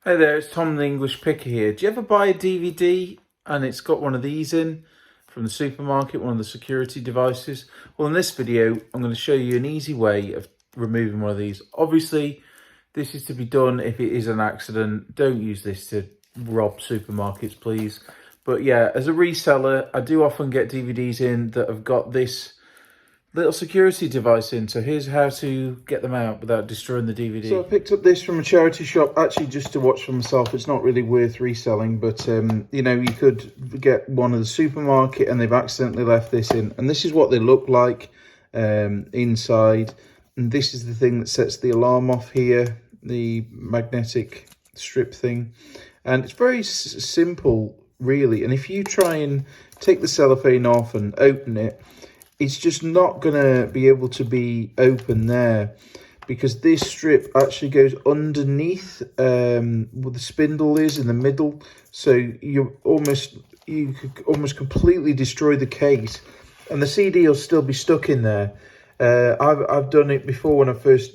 Hey there, it's Tom the English Picker here. Do you ever buy a DVD and it's got one of these in from the supermarket, one of the security devices? Well, in this video, I'm going to show you an easy way of removing one of these. Obviously, this is to be done if it is an accident. Don't use this to rob supermarkets, please. But yeah, as a reseller, I do often get DVDs in that have got this little security device in. So here's how to get them out without destroying the DVD. So I picked up this from a charity shop, actually just to watch for myself. It's not really worth reselling, but you know, you could get one at the supermarket and they've accidentally left this in. And this is what they look like inside. And this is the thing that sets the alarm off here, the magnetic strip thing. And it's very simple, really. And if you try and take the cellophane off and open it, it's just not going to be able to be open there, because this strip actually goes underneath where the spindle is in the middle. So you could almost completely destroy the case, and the CD will still be stuck in there. I've done it before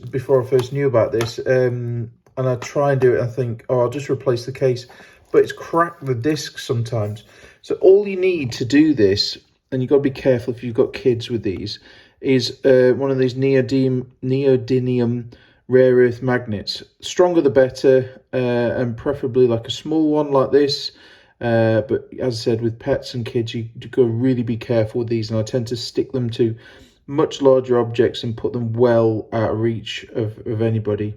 before I first knew about this, and I try and do it. I think, oh, I'll just replace the case, but it's cracked the disc sometimes. So all you need to do this, and you've got to be careful if you've got kids with these, is one of these neodymium rare earth magnets. Stronger the better, and preferably like a small one like this. But as I said, with pets and kids, you've got to really be careful with these. And I tend to stick them to much larger objects and put them well out of reach of anybody.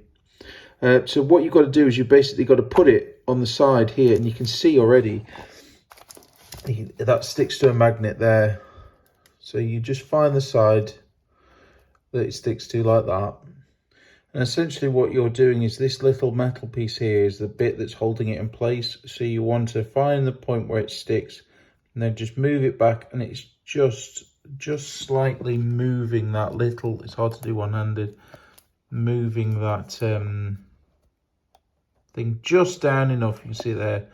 So what you've got to do is you basically got to put it on the side here, and you can see already that sticks to a magnet there. So you just find the side that it sticks to like that, and essentially what you're doing is this little metal piece here is the bit that's holding it in place. So you want to find the point where it sticks and then just move it back, and it's just slightly moving that little, it's hard to do one-handed, moving that thing just down enough, you can see there,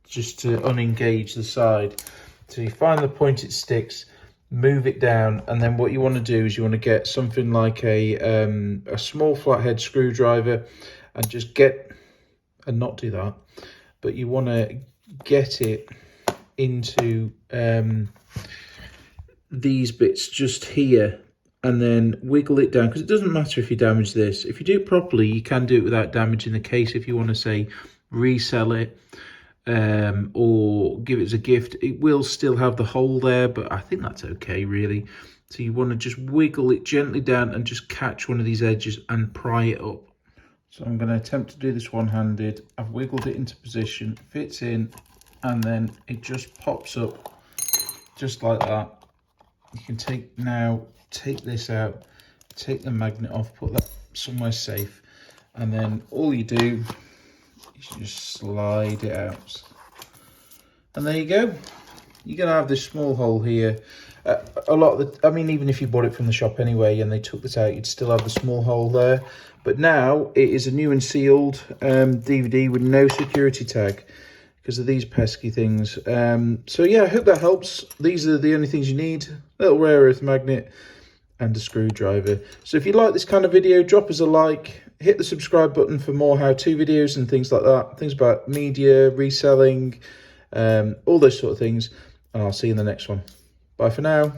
just to unengage the side. So you find the point it sticks, move it down, and then what you want to do is you want to get something like a small flathead screwdriver and just not do that, but you want to get it into these bits just here, and then wiggle it down, because it doesn't matter if you damage this. If you do it properly, you can do it without damaging the case. If you want to, say, resell it, or give it as a gift, it will still have the hole there, but I think that's okay, really. So you want to just wiggle it gently down and just catch one of these edges and pry it up. So I'm going to attempt to do this one-handed. I've wiggled it into position, fits in, and then it just pops up just like that. You can take this out, take the magnet off, put that somewhere safe, and then all you do, you just slide it out, and there you go. You're gonna have this small hole here. A lot of the, I mean, even if you bought it from the shop anyway and they took this out, you'd still have the small hole there. But now it is a new and sealed DVD with no security tag because of these pesky things. So yeah, I hope that helps. These are the only things you need: a little rare earth magnet and a screwdriver. So if you like this kind of video, drop us a like, hit the subscribe button for more how-to videos and things like that, things about media, reselling, all those sort of things, and I'll see you in the next one. Bye for now.